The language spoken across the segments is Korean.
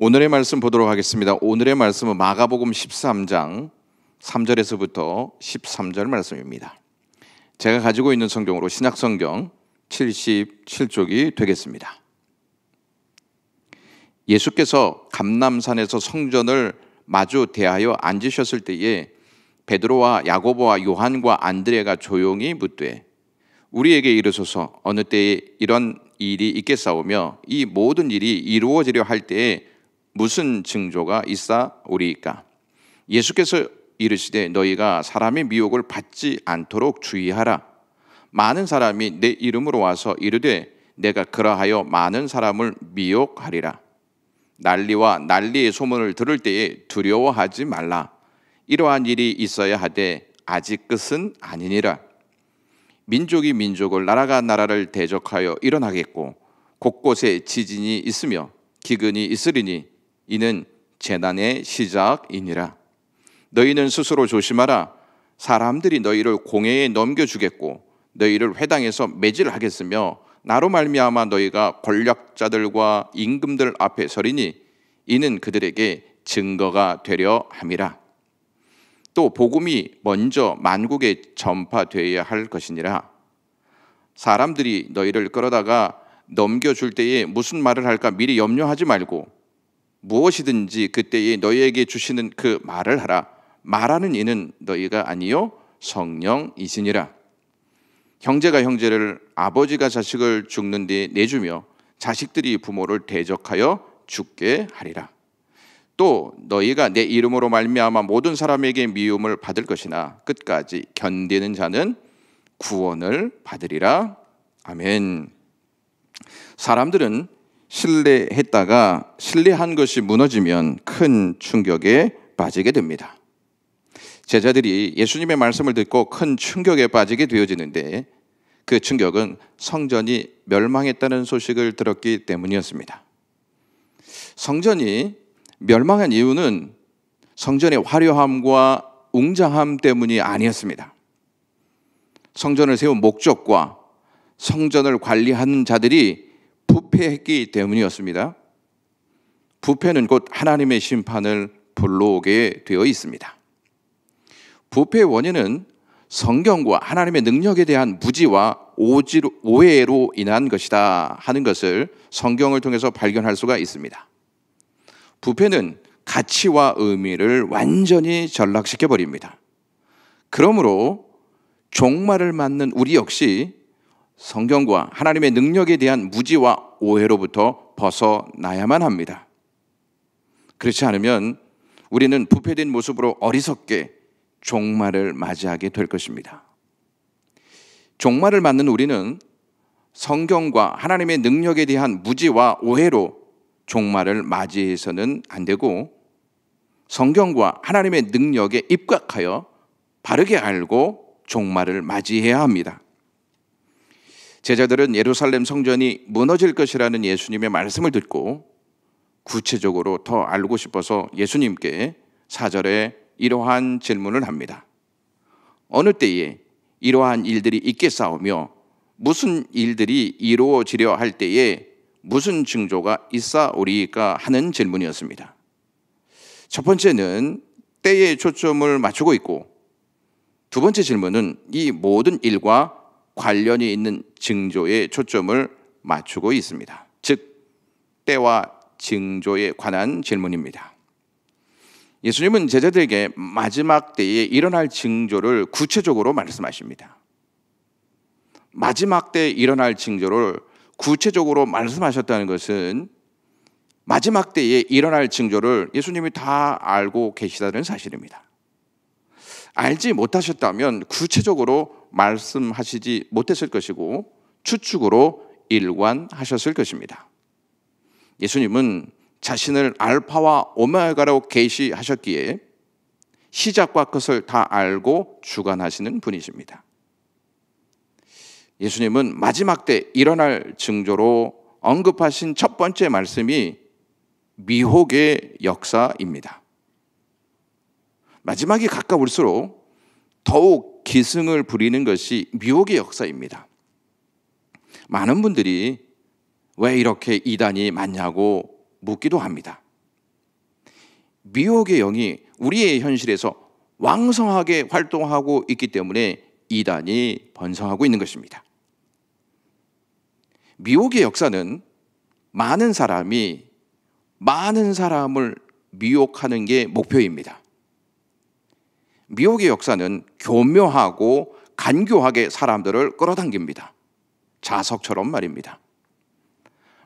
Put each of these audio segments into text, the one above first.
오늘의 말씀 보도록 하겠습니다. 오늘의 말씀은 마가복음 13장 3절에서부터 13절 말씀입니다. 제가 가지고 있는 성경으로 신약성경 77쪽이 되겠습니다. 예수께서 감람산에서 성전을 마주 대하여 앉으셨을 때에 베드로와 야고보와 요한과 안드레가 조용히 묻되 우리에게 이르소서 어느 때에 이런 일이 있겠사오며 이 모든 일이 이루어지려 할 때에 무슨 징조가 있사오리이까? 예수께서 이르시되 너희가 사람의 미혹을 받지 않도록 주의하라. 많은 사람이 내 이름으로 와서 이르되 내가 그러하여 많은 사람을 미혹하리라. 난리와 난리의 소문을 들을 때에 두려워하지 말라. 이러한 일이 있어야 하되 아직 끝은 아니니라. 민족이 민족을 나라가 나라를 대적하여 일어나겠고 곳곳에 지진이 있으며 기근이 있으리니 이는 재난의 시작이니라. 너희는 스스로 조심하라. 사람들이 너희를 공회에 넘겨주겠고 너희를 회당에서 매질하겠으며 나로 말미암아 너희가 권력자들과 임금들 앞에 서리니 이는 그들에게 증거가 되려 함이라. 또 복음이 먼저 만국에 전파되어야 할 것이니라. 사람들이 너희를 끌어다가 넘겨줄 때에 무슨 말을 할까 미리 염려하지 말고 무엇이든지 그때에 너희에게 주시는 그 말을 하라. 말하는 이는 너희가 아니요 성령이시니라. 형제가 형제를 아버지가 자식을 죽는 데 내주며 자식들이 부모를 대적하여 죽게 하리라. 또 너희가 내 이름으로 말미암아 모든 사람에게 미움을 받을 것이나 끝까지 견디는 자는 구원을 받으리라. 아멘. 사람들은 신뢰했다가 신뢰한 것이 무너지면 큰 충격에 빠지게 됩니다. 제자들이 예수님의 말씀을 듣고 큰 충격에 빠지게 되어지는데 그 충격은 성전이 멸망했다는 소식을 들었기 때문이었습니다. 성전이 멸망한 이유는 성전의 화려함과 웅장함 때문이 아니었습니다. 성전을 세운 목적과 성전을 관리하는 자들이 부패했기 때문이었습니다. 부패는 곧 하나님의 심판을 불러오게 되어 있습니다. 부패의 원인은 성경과 하나님의 능력에 대한 무지와 오해로 인한 것이다 하는 것을 성경을 통해서 발견할 수가 있습니다. 부패는 가치와 의미를 완전히 전락시켜 버립니다. 그러므로 종말을 맞는 우리 역시 성경과 하나님의 능력에 대한 무지와 오해로부터 벗어나야만 합니다. 그렇지 않으면 우리는 부패된 모습으로 어리석게 종말을 맞이하게 될 것입니다. 종말을 맞는 우리는 성경과 하나님의 능력에 대한 무지와 오해로 종말을 맞이해서는 안 되고 성경과 하나님의 능력에 입각하여 바르게 알고 종말을 맞이해야 합니다. 제자들은 예루살렘 성전이 무너질 것이라는 예수님의 말씀을 듣고 구체적으로 더 알고 싶어서 예수님께 4절에 이러한 질문을 합니다. 어느 때에 이러한 일들이 있겠사오며 무슨 일들이 이루어지려 할 때에 무슨 징조가 있사오리까 하는 질문이었습니다. 첫 번째는 때에 초점을 맞추고 있고 두 번째 질문은 이 모든 일과 관련이 있는 징조에 초점을 맞추고 있습니다. 즉 때와 징조에 관한 질문입니다. 예수님은 제자들에게 마지막 때에 일어날 징조를 구체적으로 말씀하십니다. 마지막 때에 일어날 징조를 구체적으로 말씀하셨다는 것은 마지막 때에 일어날 징조를 예수님이 다 알고 계시다는 사실입니다. 알지 못하셨다면 구체적으로 말씀하시지 못했을 것이고 추측으로 일관하셨을 것입니다. 예수님은 자신을 알파와 오메가로 계시하셨기에 시작과 끝을 다 알고 주관하시는 분이십니다. 예수님은 마지막 때 일어날 징조로 언급하신 첫 번째 말씀이 미혹의 역사입니다. 마지막이 가까울수록 더욱 기승을 부리는 것이 미혹의 역사입니다. 많은 분들이 왜 이렇게 이단이 많냐고 묻기도 합니다. 미혹의 영이 우리의 현실에서 왕성하게 활동하고 있기 때문에 이단이 번성하고 있는 것입니다. 미혹의 역사는 많은 사람이 많은 사람을 미혹하는 게 목표입니다. 미혹의 역사는 교묘하고 간교하게 사람들을 끌어당깁니다. 자석처럼 말입니다.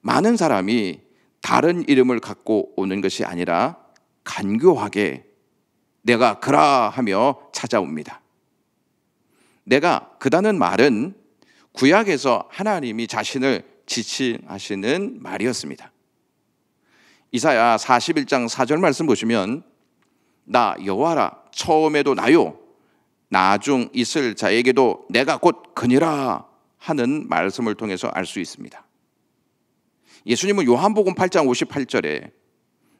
많은 사람이 다른 이름을 갖고 오는 것이 아니라 간교하게 내가 그라 하며 찾아옵니다. 내가 그다는 말은 구약에서 하나님이 자신을 지칭하시는 말이었습니다. 이사야 41장 4절 말씀 보시면 나 여호와라 처음에도 나요 나중 있을 자에게도 내가 곧 그니라 하는 말씀을 통해서 알 수 있습니다. 예수님은 요한복음 8장 58절에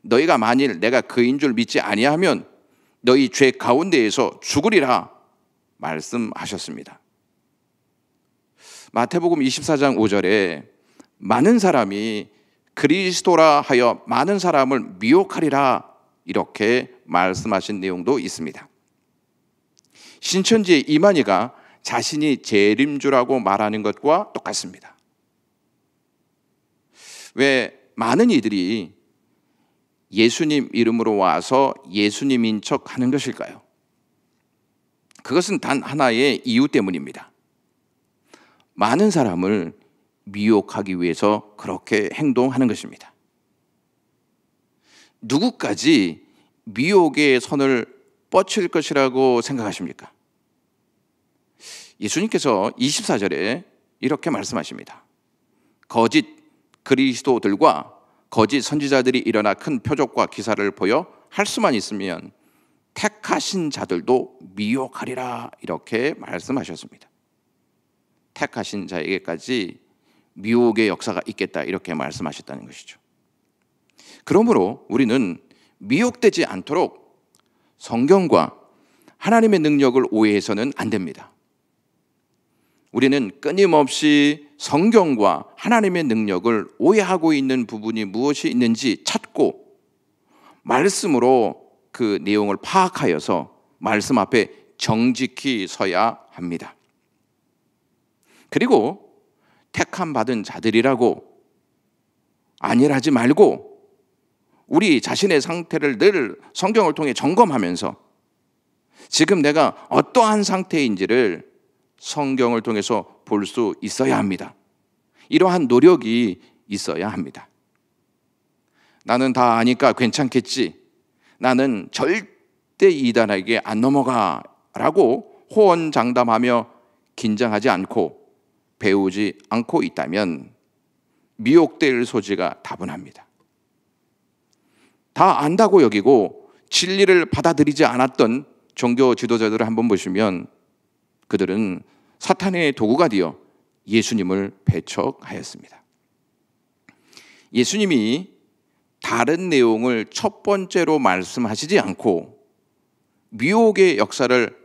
너희가 만일 내가 그인 줄 믿지 아니하면 너희 죄 가운데에서 죽으리라 말씀하셨습니다. 마태복음 24장 5절에 많은 사람이 그리스도라 하여 많은 사람을 미혹하리라 이렇게 말씀하신 내용도 있습니다. 신천지의 이만희가 자신이 재림주라고 말하는 것과 똑같습니다. 왜 많은 이들이 예수님 이름으로 와서 예수님인 척 하는 것일까요? 그것은 단 하나의 이유 때문입니다. 많은 사람을 미혹하기 위해서 그렇게 행동하는 것입니다. 누구까지 미혹의 선을 뻗칠 것이라고 생각하십니까? 예수님께서 24절에 이렇게 말씀하십니다. 거짓 그리스도들과 거짓 선지자들이 일어나 큰 표적과 기사를 보여 할 수만 있으면 택하신 자들도 미혹하리라 이렇게 말씀하셨습니다. 택하신 자에게까지 미혹의 역사가 있겠다 이렇게 말씀하셨다는 것이죠. 그러므로 우리는 미혹되지 않도록 성경과 하나님의 능력을 오해해서는 안 됩니다. 우리는 끊임없이 성경과 하나님의 능력을 오해하고 있는 부분이 무엇이 있는지 찾고 말씀으로 그 내용을 파악하여서 말씀 앞에 정직히 서야 합니다. 그리고 택함 받은 자들이라고 안일하지 말고 우리 자신의 상태를 늘 성경을 통해 점검하면서 지금 내가 어떠한 상태인지를 성경을 통해서 볼 수 있어야 합니다. 이러한 노력이 있어야 합니다. 나는 다 아니까 괜찮겠지. 나는 절대 이단에게 안 넘어가 라고 호언장담하며 긴장하지 않고 배우지 않고 있다면 미혹될 소지가 다분합니다. 다 안다고 여기고 진리를 받아들이지 않았던 종교 지도자들을 한번 보시면 그들은 사탄의 도구가 되어 예수님을 배척하였습니다. 예수님이 다른 내용을 첫 번째로 말씀하시지 않고 미혹의 역사를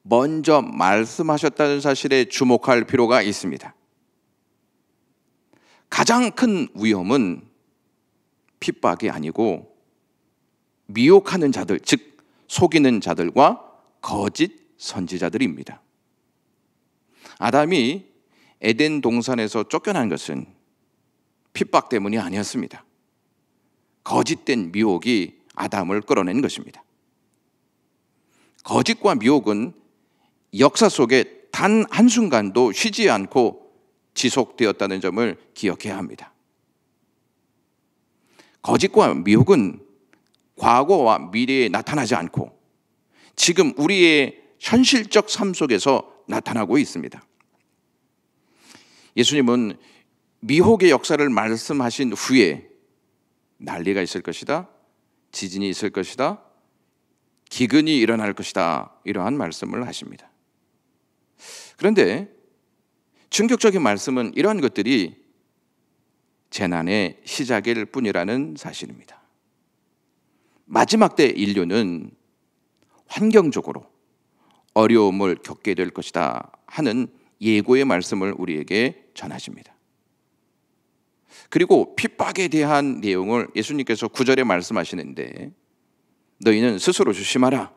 먼저 말씀하셨다는 사실에 주목할 필요가 있습니다. 가장 큰 위험은 핍박이 아니고 미혹하는 자들, 즉 속이는 자들과 거짓 선지자들입니다. 아담이 에덴 동산에서 쫓겨난 것은 핍박 때문이 아니었습니다. 거짓된 미혹이 아담을 끌어낸 것입니다. 거짓과 미혹은 역사 속에 단 한순간도 쉬지 않고 지속되었다는 점을 기억해야 합니다. 거짓과 미혹은 과거와 미래에 나타나지 않고 지금 우리의 현실적 삶 속에서 나타나고 있습니다. 예수님은 미혹의 역사를 말씀하신 후에 난리가 있을 것이다, 지진이 있을 것이다, 기근이 일어날 것이다 이러한 말씀을 하십니다. 그런데 충격적인 말씀은 이러한 것들이 재난의 시작일 뿐이라는 사실입니다. 마지막 때 인류는 환경적으로 어려움을 겪게 될 것이다 하는 예고의 말씀을 우리에게 전하십니다. 그리고 핍박에 대한 내용을 예수님께서 9절에 말씀하시는데 너희는 스스로 조심하라.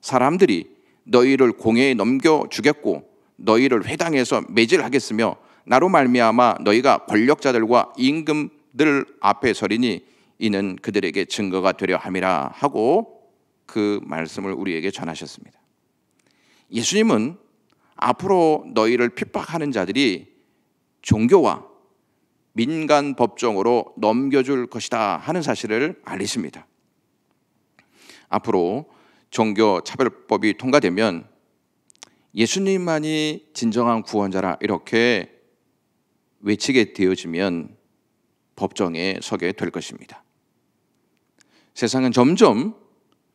사람들이 너희를 공회에 넘겨주겠고 너희를 회당에서 매질하겠으며 나로 말미암아 너희가 권력자들과 임금들 앞에 서리니 이는 그들에게 증거가 되려 함이라 하고 그 말씀을 우리에게 전하셨습니다. 예수님은 앞으로 너희를 핍박하는 자들이 종교와 민간 법정으로 넘겨줄 것이다 하는 사실을 알리십니다. 앞으로 종교 차별법이 통과되면 예수님만이 진정한 구원자라 이렇게 외치게 되어지면 법정에 서게 될 것입니다. 세상은 점점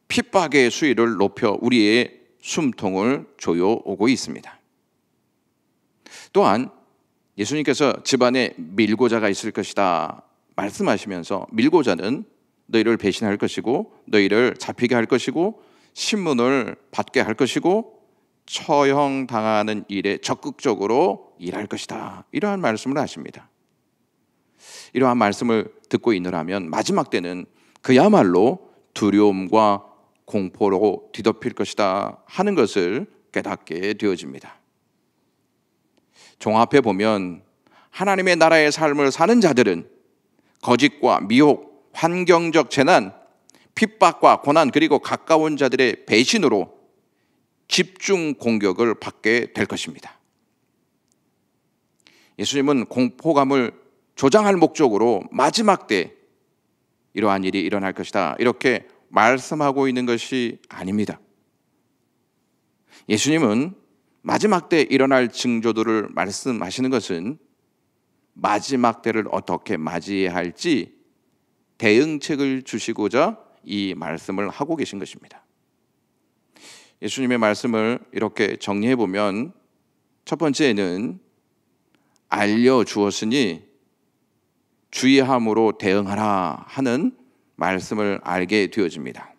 핍박의 수위를 높여 우리의 숨통을 조여오고 있습니다. 또한 예수님께서 집안에 밀고자가 있을 것이다 말씀하시면서 밀고자는 너희를 배신할 것이고 너희를 잡히게 할 것이고 신문을 받게 할 것이고 처형당하는 일에 적극적으로 일할 것이다 이러한 말씀을 하십니다. 이러한 말씀을 듣고 있노라면 마지막 때는 그야말로 두려움과 공포로 뒤덮일 것이다 하는 것을 깨닫게 되어집니다. 종합해 보면 하나님의 나라의 삶을 사는 자들은 거짓과 미혹, 환경적 재난, 핍박과 고난 그리고 가까운 자들의 배신으로 집중 공격을 받게 될 것입니다. 예수님은 공포감을 조장할 목적으로 마지막 때 이러한 일이 일어날 것이다 이렇게 말씀하고 있는 것이 아닙니다. 예수님은 마지막 때 일어날 징조들을 말씀하시는 것은 마지막 때를 어떻게 맞이해야 할지 대응책을 주시고자 이 말씀을 하고 계신 것입니다. 예수님의 말씀을 이렇게 정리해 보면 첫 번째는 알려주었으니 주의함으로 대응하라 하는 말씀을 알게 되어집니다.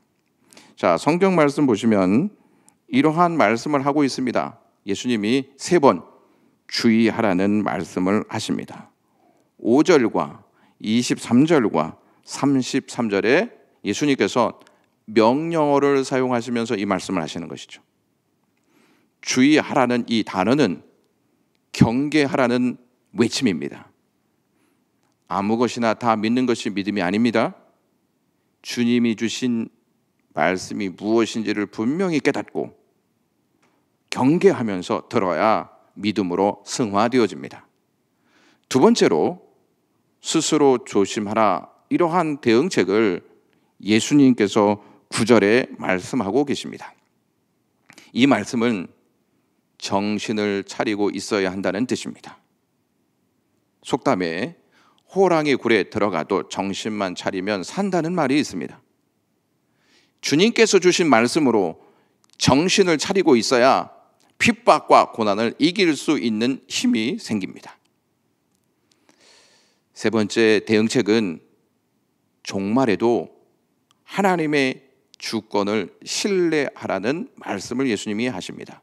자, 성경 말씀 보시면 이러한 말씀을 하고 있습니다. 예수님이 3번 주의하라는 말씀을 하십니다. 5절과 23절과 33절에 예수님께서 명령어를 사용하시면서 이 말씀을 하시는 것이죠. 주의하라는 이 단어는 경계하라는 외침입니다. 아무 것이나 다 믿는 것이 믿음이 아닙니다. 주님이 주신 말씀이 무엇인지를 분명히 깨닫고 경계하면서 들어야 믿음으로 승화되어집니다. 두 번째로 스스로 조심하라 이러한 대응책을 예수님께서 9절에 말씀하고 계십니다. 이 말씀은 정신을 차리고 있어야 한다는 뜻입니다. 속담에 호랑이 굴에 들어가도 정신만 차리면 산다는 말이 있습니다. 주님께서 주신 말씀으로 정신을 차리고 있어야 핍박과 고난을 이길 수 있는 힘이 생깁니다. 세 번째 대응책은 종말에도 하나님의 주권을 신뢰하라는 말씀을 예수님이 하십니다.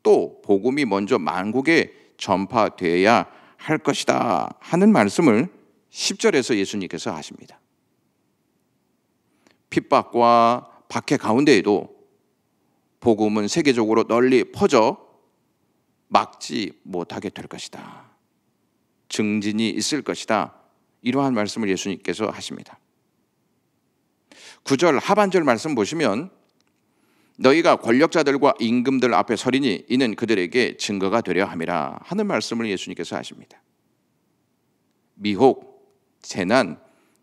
또 복음이 먼저 만국에 전파되어야 할 것이다 하는 말씀을 10절에서 예수님께서 하십니다. 핍박과 박해 가운데에도 복음은 세계적으로 널리 퍼져 막지 못하게 될 것이다. 증진이 있을 것이다. 이러한 말씀을 예수님께서 하십니다. 9절 하반절 말씀 보시면 너희가 권력자들과 임금들 앞에 서리니 이는 그들에게 증거가 되려 함이라 하는 말씀을 예수님께서 하십니다. 미혹, 재난,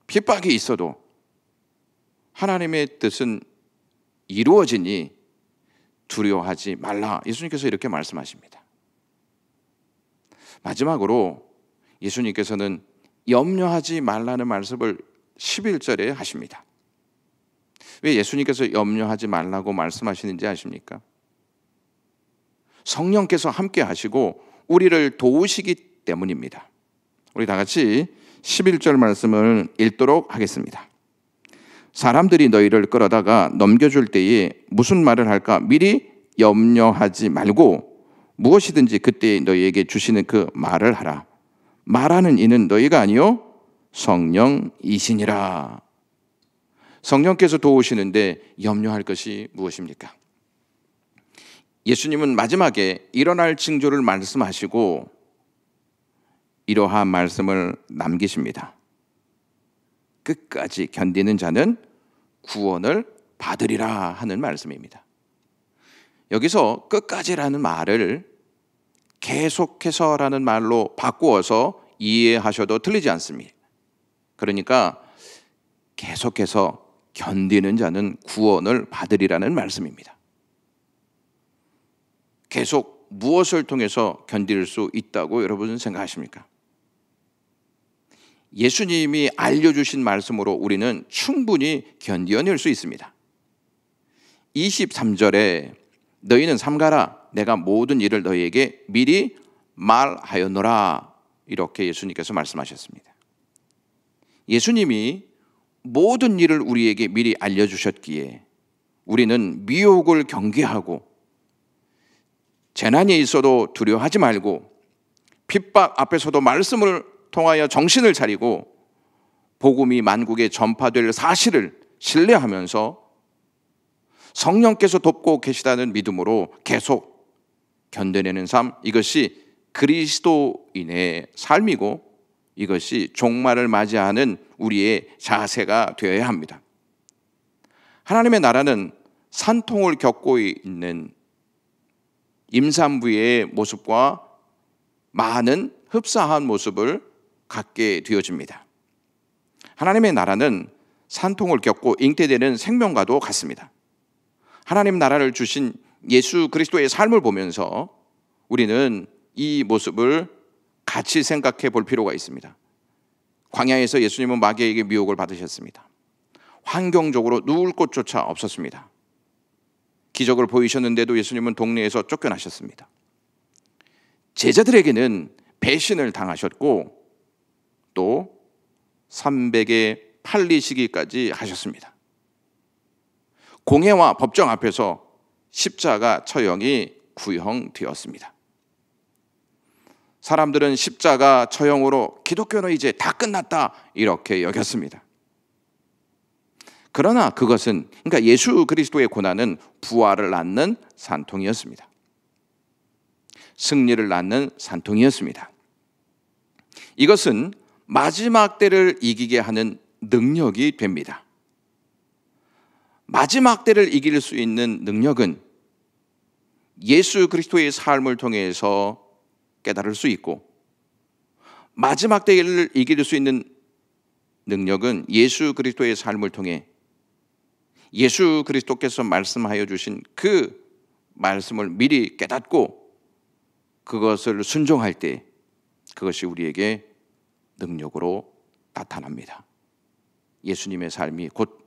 핍박이 있어도 하나님의 뜻은 이루어지니 두려워하지 말라. 예수님께서 이렇게 말씀하십니다. 마지막으로 예수님께서는 염려하지 말라는 말씀을 11절에 하십니다. 왜 예수님께서 염려하지 말라고 말씀하시는지 아십니까? 성령께서 함께 하시고 우리를 도우시기 때문입니다. 우리 다 같이 11절 말씀을 읽도록 하겠습니다. 사람들이 너희를 끌어다가 넘겨줄 때에 무슨 말을 할까 미리 염려하지 말고 무엇이든지 그때 너희에게 주시는 그 말을 하라. 말하는 이는 너희가 아니요 성령이시니라. 성령께서 도우시는데 염려할 것이 무엇입니까? 예수님은 마지막에 일어날 징조를 말씀하시고 이러한 말씀을 남기십니다. 끝까지 견디는 자는 구원을 받으리라 하는 말씀입니다. 여기서 끝까지라는 말을 계속해서라는 말로 바꾸어서 이해하셔도 틀리지 않습니다. 그러니까 계속해서 견디는 자는 구원을 받으리라는 말씀입니다. 계속 무엇을 통해서 견딜 수 있다고 여러분은 생각하십니까? 예수님이 알려주신 말씀으로 우리는 충분히 견뎌낼 수 있습니다. 23절에 너희는 삼가라 내가 모든 일을 너희에게 미리 말하였노라 이렇게 예수님께서 말씀하셨습니다. 예수님이 모든 일을 우리에게 미리 알려주셨기에 우리는 미혹을 경계하고 재난이 있어도 두려워하지 말고 핍박 앞에서도 말씀을 통하여 정신을 차리고 복음이 만국에 전파될 사실을 신뢰하면서 성령께서 돕고 계시다는 믿음으로 계속 견뎌내는 삶, 이것이 그리스도인의 삶이고 이것이 종말을 맞이하는 우리의 자세가 되어야 합니다. 하나님의 나라는 산통을 겪고 있는 임산부의 모습과 많은 흡사한 모습을 갖게 되어집니다. 하나님의 나라는 산통을 겪고 잉태되는 생명과도 같습니다. 하나님 나라를 주신 예수 그리스도의 삶을 보면서 우리는 이 모습을 같이 생각해 볼 필요가 있습니다. 광야에서 예수님은 마귀에게 미혹을 받으셨습니다. 환경적으로 누울 곳조차 없었습니다. 기적을 보이셨는데도 예수님은 동네에서 쫓겨나셨습니다. 제자들에게는 배신을 당하셨고 또 300에 팔리시기까지 하셨습니다. 공회와 법정 앞에서 십자가 처형이 구형되었습니다. 사람들은 십자가 처형으로 기독교는 이제 다 끝났다 이렇게 여겼습니다. 그러나 그것은 그러니까 예수 그리스도의 고난은 부활을 낳는 산통이었습니다. 승리를 낳는 산통이었습니다. 이것은 마지막 때를 이기게 하는 능력이 됩니다. 마지막 때를 이길 수 있는 능력은 예수 그리스도의 삶을 통해서 깨달을 수 있고 마지막 때를 이길 수 있는 능력은 예수 그리스도의 삶을 통해 예수 그리스도께서 말씀하여 주신 그 말씀을 미리 깨닫고 그것을 순종할 때 그것이 우리에게 능력으로 나타납니다. 예수님의 삶이 곧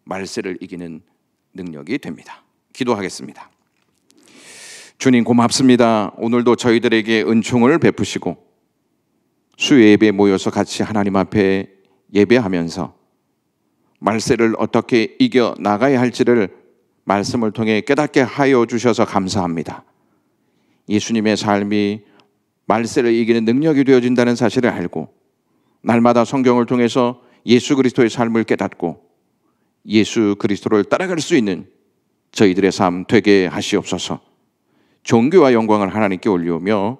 말세를 이기는 능력이 됩니다. 기도하겠습니다. 주님 고맙습니다. 오늘도 저희들에게 은총을 베푸시고 수요예배에 모여서 같이 하나님 앞에 예배하면서 말세를 어떻게 이겨 나가야 할지를 말씀을 통해 깨닫게 하여 주셔서 감사합니다. 예수님의 삶이 말세를 이기는 능력이 되어진다는 사실을 알고 날마다 성경을 통해서 예수 그리스도의 삶을 깨닫고 예수 그리스도를 따라갈 수 있는 저희들의 삶 되게 하시옵소서. 존귀와 영광을 하나님께 올리오며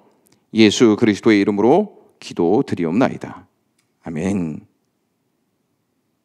예수 그리스도의 이름으로 기도드리옵나이다. 아멘.